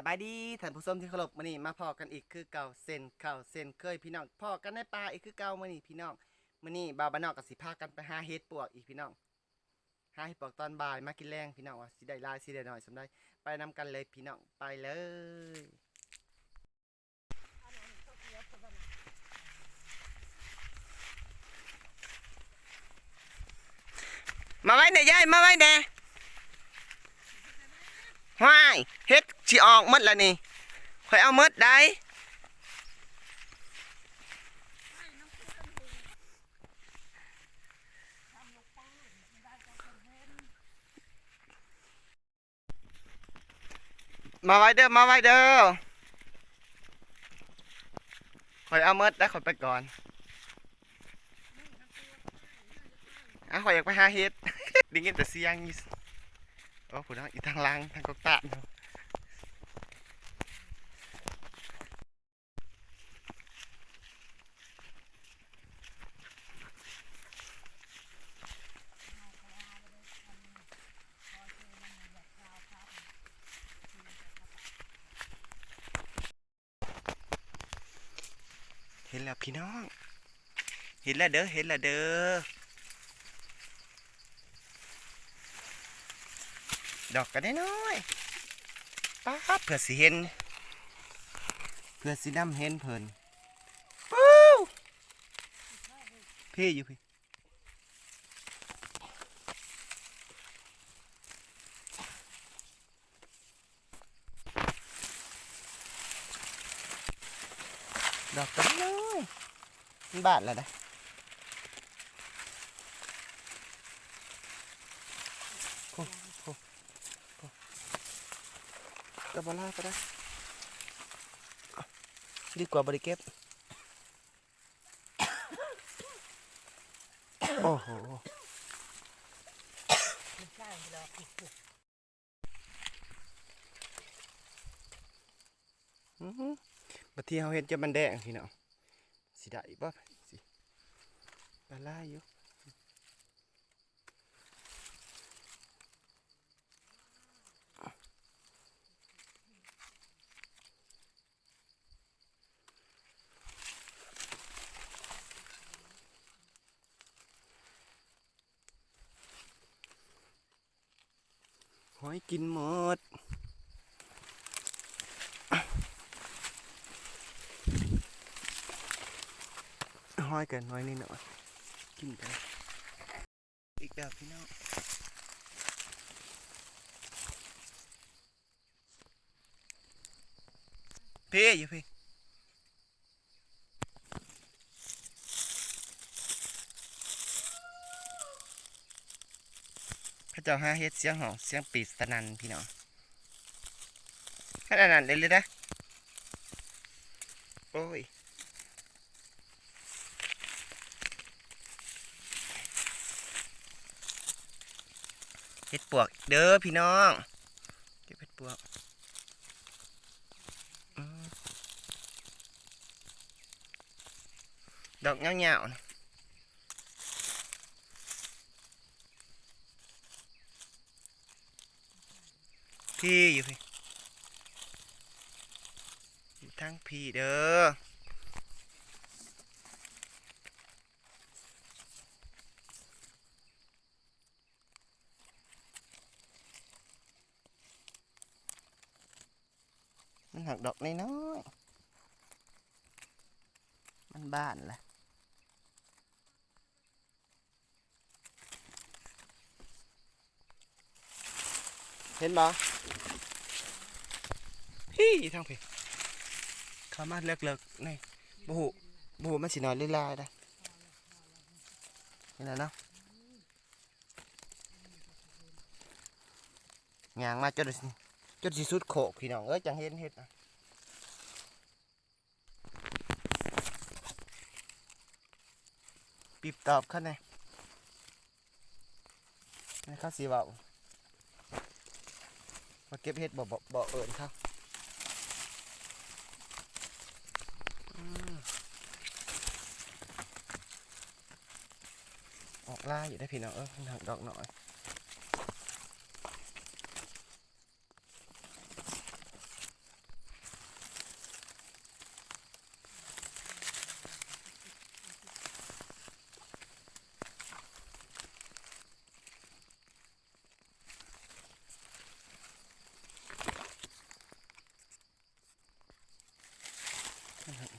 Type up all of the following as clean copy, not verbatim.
สบายดีท่านผู้ชมที่เคารพมื้อนี้มาพอกันอีกคือเก่าเส้นข่าวเส้นเคยพี่น้องพอกันในป่าอีกคือเก่ามื้อนี้พี่น้องมื้อนี้บ่าวบ้านนอกก็สิพากันไปหาเห็ดปวกอีกพี่น้องหาเห็ดปวกตอนบ่ายมากินแรงพี่น้องว่าสิได้หลายสิได้น้อยสำได้ไปนำกันเลยพี่น้องไปเลยมาไว้เนี่ยยายมาไว้เนี่ยห้ายเฮ็ดสิออกหมดแล้วนี่ข่อยเอาหมดได้มาไว้เด้อมาไว้เด้อข่อยเอาหมดได้ข่อยไปก่อนข่อยอยากไปหาเฮ็ดได้ยินแต่เสียงนี่โอ้ผู้น้องอีทางล่างทางกกตะเห็นแล้วพี่น้องเห็นแล้วเด้อเห็นแล้วเด้อดอกกันได้น้อยป๊าบเผื่อสิเห็นเผื่อสิน้ำเห็นเพิ่นปู้พี่อยู่พี่ดอกกันได้น้อยมันบาดแล้วนะโอ้โหกระบาลาก็ได้ดีกว่าบริเก็บโอ้โหบัดที่เขาเห็นจะมันแดงพี่น้องสิได้ป่ะสิปลาล่าอยู่หอยกินหมดหอยกันหอยนี่หน่อยกินกันอีกแบบพี่น้องพี่อยู่พี่พระเจ้าหาเฮ็ดเสียงหองเสียงปีสนันพี่น้องขนาดนั้นเลยนะโอ้ยเฮ็ดปวกเด้อพี่น้องเก็บเฮ็ดปวกดอกเงาๆนะพี่อยู่พี่อยู่ทั้งพี่เด้อมันหักดอกน้อยๆมันบ้านแหละเห็นบ่พี่ทั้งพี่เข้ามาเลิกๆนี่บูหูมันสินอนลีลาได้นี่แหละเนาะยางมาจนสิสุดโขกพี่น้องเอ้ยจังเห็นเห็ดนะปีบตอบขั้นไหนนี่ข้าวสีเบามาเก็บเห็ดบ่เอิญครับออกล่าอยู่ได้พี่น้องหักดอกหน่อย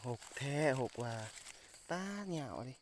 หกแท้หกว่าตาเหนียวดิ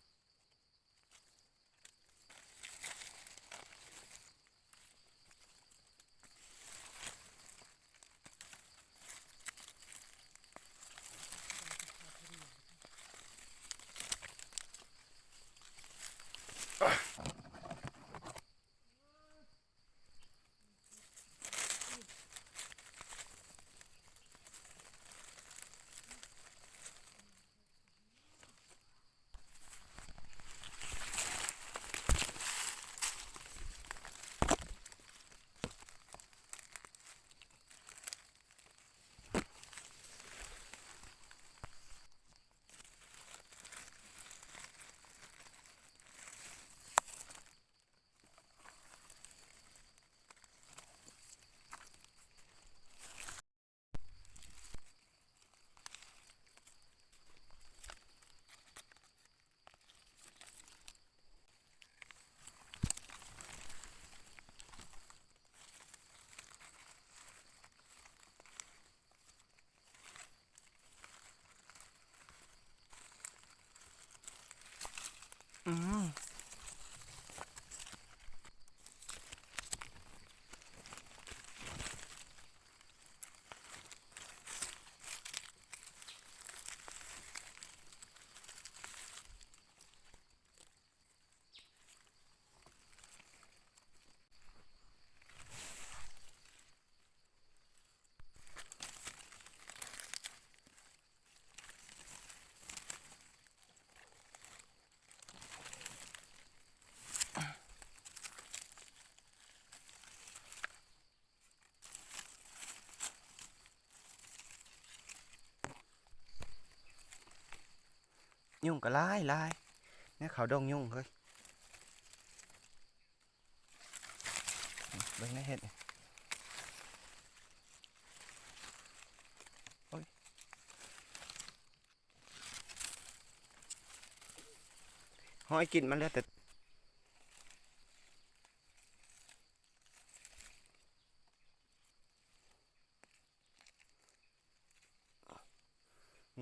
อืมยุ่งก็ไล่ไล่เนี่ยเขาดงยุ่งเฮ้ยเบิ่งในเห็ดนี่โอ้ยห้อยกินมันแล้วแต่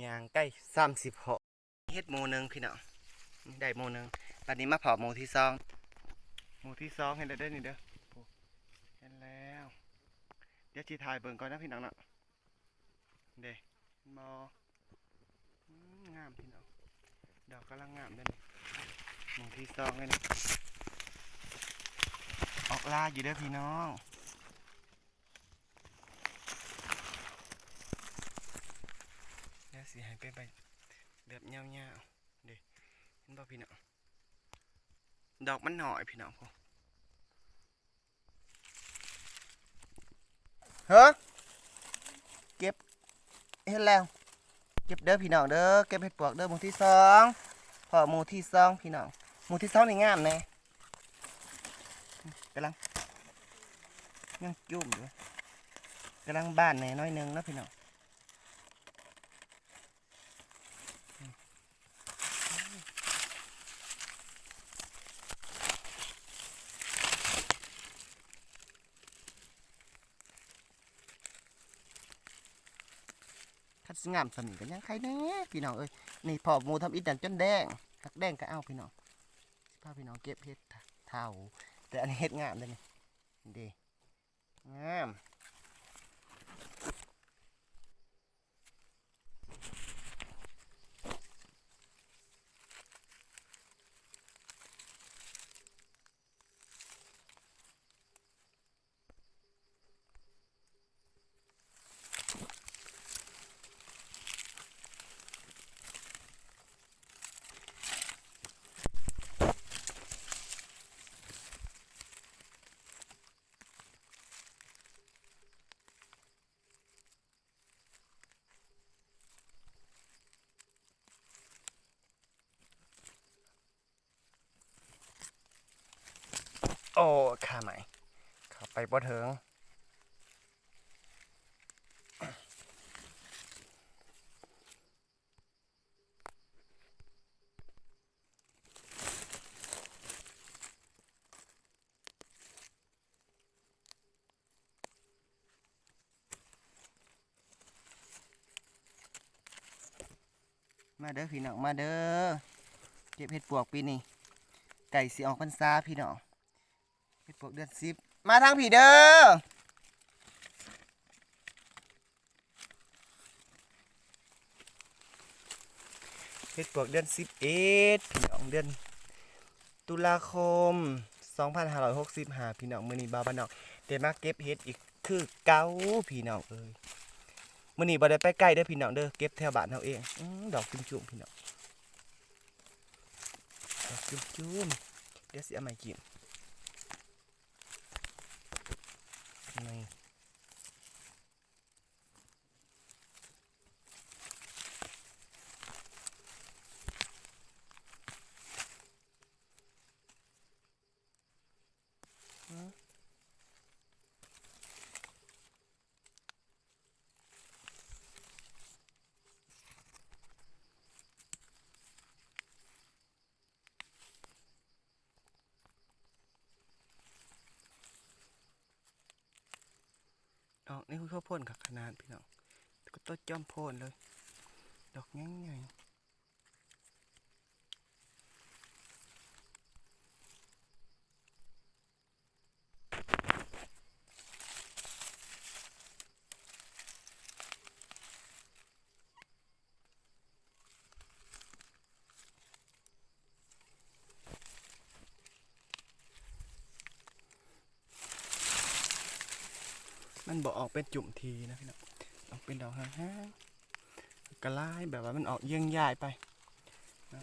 ยางใกล้36เฮ็ดโมหนึงพี่น้องได้โมหนึงตอนนี้มาเผาโมที่สองโมที่สองเห็นได้นี่เด้อโอ้เห็นแล้วเดี๋ยวจีถ่ายเบิ่งก่อนนะพี่น้องเนาะเด้มองามพี่น้องดอกกำลังงามเลยนี่โมที่สองเลยนี่ออกลาอยู่เด้อพี่น้องเดี๋ยวสิให้ไปแบบเงาๆเด้เห็นบ่พี่น้องดอกมันหน่อยพี่น้องพอเฮ้อเก็บเห็นแล้วเก็บเด้อพี่น้องเด้อเก็บเห็ดปวกเด้อหมู่ที่สองพอหมู่ที่สองพี่น้องหมู่ที่สองนี่งามแน่กำลังยังจุ่มอยู่กำลังบ้านแน่น้อยหนึงนะพี่น้องถ้าสงามสมิงกันยังใครแน่พี่น้องเอ้ยนี่พอหมู่ทำอิฐดันจนแดงหักแดงก็เอาพี่น้องสิพาพี่น้องเก็บเห็ดเท่าแต่อันนี้เห็ดงามเลยนี่เด้งามโอ้ข้าไหมเข้าไปบ่เถิง มาเด้อพี่น้องมาเด้อเก็บเห็ดปวกปีนี้ไก่สีออกพรรษาพี่น้องเห็ดปวกเดือน10มาทางพี่เด้อเห็ดปวกเดือน11พี่น้องเดือนตุลาคม2565พี่น้องมื้อนี้บ่าวบ้านนอกได้มาเก็บเห็ดอีกคือเก่าพี่น้องเอ้ยมื้อนี้บ่ได้ไปไกลเด้อพี่น้องเด้อเก็บแถวบ้านเฮาเองดอกจุ่มๆพี่น้องดอกจุ่มๆเดี๋ยวสิเอามากินนี่ดอกนี่คือข้าวโพดกับขนาดพี่น้องก็ต้นจอมโพดเลยดอกง่ายมันบอกออกเป็นจุ่มทีนะพี่น้องออกเป็นดอกห่างๆกระไล่แบบว่ามันออกเยื่องย่ายไปนะ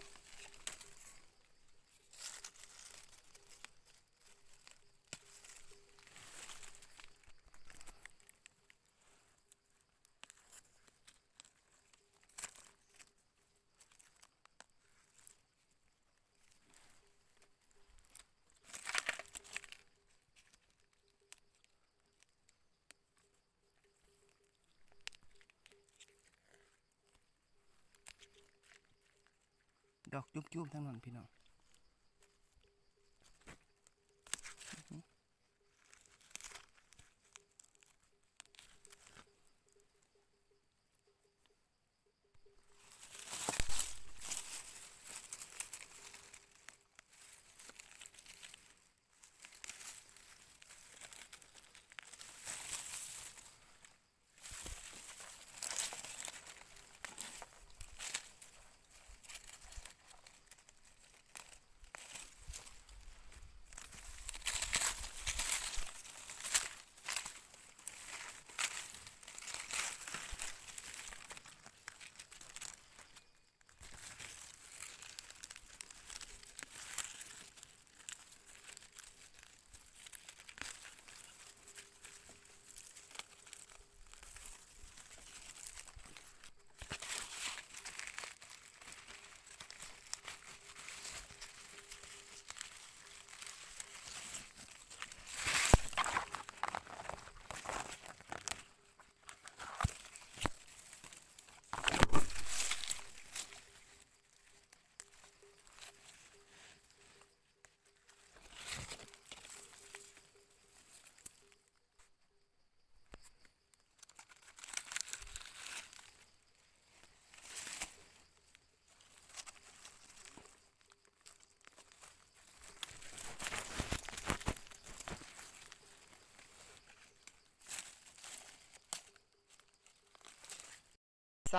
ดอกจุ่มๆทั้งนั้นพี่น้อง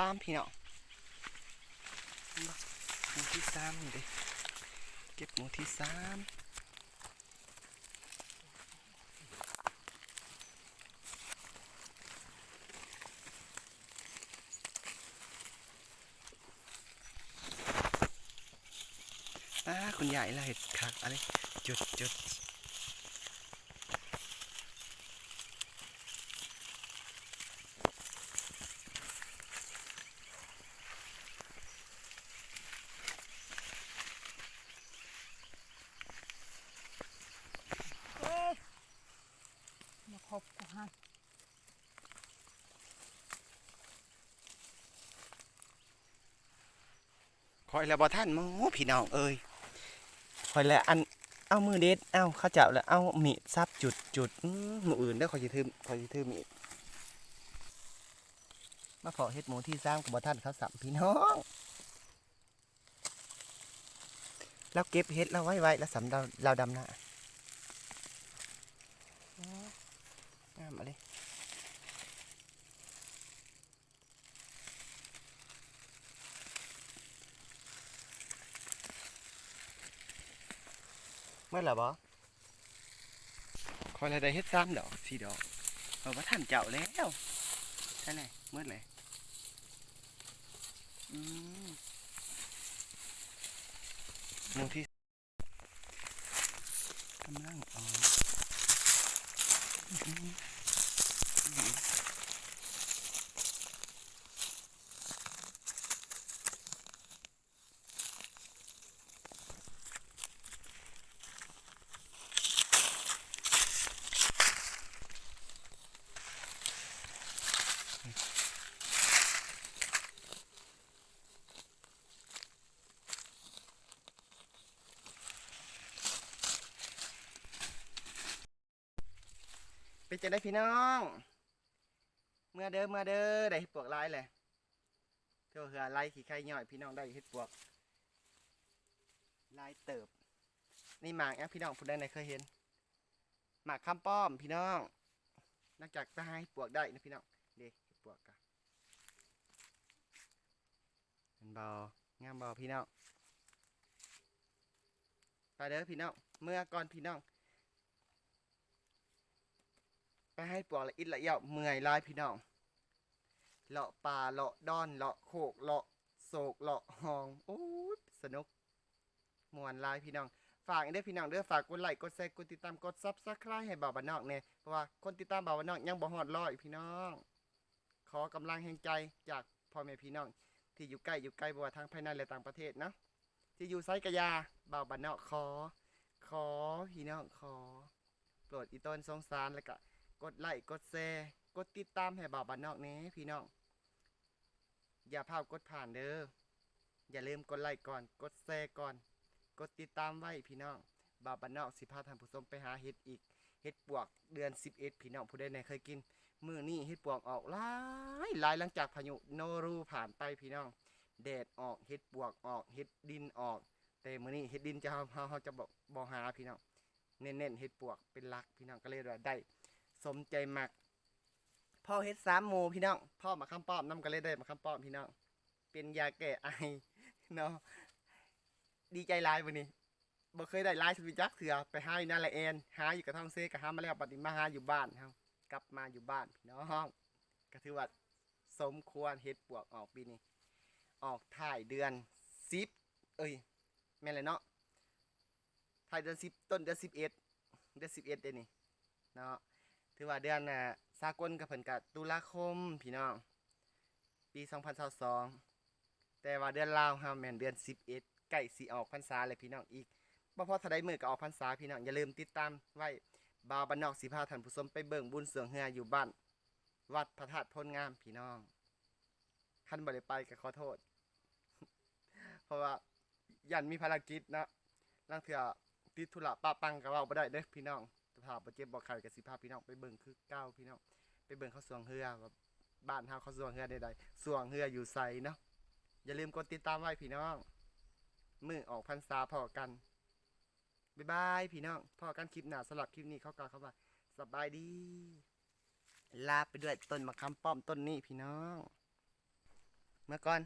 3พี่น้องหมู่ที่3นี่เด้เก็บหมู่ที่3คุณยายละเห็ดคักอะไรจุดมาครบกูฮะคอยแล้วบ่ท่านหมูพี่น้องเอ้ยคอยแล้วอันเอามือเด็ดเอาข้าเจ้าแล้วเอามีดซับจุดมืออื่นได้อคอยสิถือมีดมาเพาะเห็ดหมูที่3กับบ่ท่านเขาสัมพี่น้อง แล้วเก็บเฮ็ดเราไว้แล้วสำเราดำหน้ามาเลยเมื่อไหร่บอคอยอะไรได้เฮ็ด3 ดอก 4 ดอกเอาว่าท่านเจ้าแล้วใช่ไหมเมื่อไหร่หมูที่กำลังออกเป็นจะได้พี่น้องเมื่อเด้อได้เห็ดปวกลายเลยเท่าเหือลายขี้ไข่ย่อยพี่น้องได้เห็ดปวกลายเติบนี่หมากพี่น้องผู้ใดไหนเคยเห็นหมากข้ามป้อมพี่น้องนอกจากจะให้ปวกได้นะพี่น้องเด็กปวกกันเป็นเบางามเบาพี่น้องไปเด้อพี่น้องเมื่อก่อนพี่น้องไปให้ปวกละอิดละเอี่ยวเมื่อยลายพี่น้องเลาะป่าเลาะดอนเลาะโขกเลาะโศกเลาะหองโอ้ยสนุกมวนลายพี่น้องฝากเด้อพี่น้องเด้อฝากกดไลค์กดแชร์กดติดตามกดซับสไครต์ให้บ่าวบ้านนอกเนี่ยเพราะว่าคนติดตามบ่าวบ้านนอกยังบ่ฮอด100พี่น้องขอกำลังแห่งใจจากพ่อแม่พี่น้องที่อยู่ใกล้บ่ว่าทางภายในและต่างประเทศนะที่อยู่ไซกะยาบ่าวบ้านนอกขอพี่น้องขอโปรดอีต้นสงสารแล้วก็กดไลค์กดแชร์กดติดตามให้บ่าวบ้านนอกนี้พี่น้องอย่าพลาดกดผ่านเด้ออย่าลืมกดไลค์ก่อนกดแชร์ก่อนกดติดตามไว้พี่น้องบ่าวบ้านนอกสิพาท่านผู้ชมไปหาเห็ดอีกเห็ดปวกเดือน11พี่น้องผู้ใดไหนเคยกินมื้อนี้เห็ดปวกออกหลายหลังจากพายุโนรูผ่านไปพี่น้องแดดออกเห็ดปวกออกเห็ดดินออกแต่มื้อนี้เห็ดดินจะเฮาจะบ่หาพี่น้องเน้นเห็ดปวกเป็นหลักพี่น้องก็เลยว่าได้สมใจมักพ่อเฮ็ด3 หมู่พี่น้องพ่อมาคำป้อมน้ำก็เลยได้มาคำป้อมพี่น้องเป็นยาแก้ไอเนาะดีใจหลายวันนี้บ่เคยได้หลายสุดจักเถื่อไปหาอยู่นั่นแหละเอนหาอยู่กับท้องเซก็หามาแล้วบัดนี้มาหาอยู่บ้านเฮากลับมาอยู่บ้านพี่น้องก็ถือว่าสมควรเฮ็ดปวกออกปีนี้ออกถ่ายเดือน10แม่นเลยเนาะถ่ายเดือน10ต้นเดือน11เดือน11เด้นี่เนาะถือว่าเดือนสากลกับเพิ่นก็ตุลาคมพี่น้องปี2022แต่ว่าเดือนลาวเฮาแม่นเดือน11ใกล้สิออกพรรษาเลยพี่น้องอีกบ่พอถ้าได้มื้อก็ออกพรรษาพี่น้องอย่าลืมติดตามไว้บ่าวบ้านนอกสิพาท่านผู้ชมไปเบิ่งบุญเสืองเฮืออยู่บ้านวัดพระธาตุพลงามพี่น้องคันบ่ได้ไปก็ขอโทษ เพราะว่ายันมีภารกิจนะลางเทื่อติดธุระปะปังก็เว้าบ่ได้เด้อพี่น้องถ้าบ่เจ็บบ่ไข้ก็สิพาพี่น้องไปเบิ่งคือเก่าพี่น้องไปเบิ่งเขาสวงเฮือว่าบ้านเฮาเขาสวงเฮือใดๆสวงเฮืออยู่ไสเนาะอย่าลืมกดติดตามไว้พี่น้องมื้อออกพรรษาพอกันบ๊ายบายพี่น้องพอกันคลิปหน้าสำหรับคลิปนี้เขากล่าวคำว่าสบายดีลาไปด้วยต้นมะขามป้อมต้นนี้พี่น้องเมื่อก่อน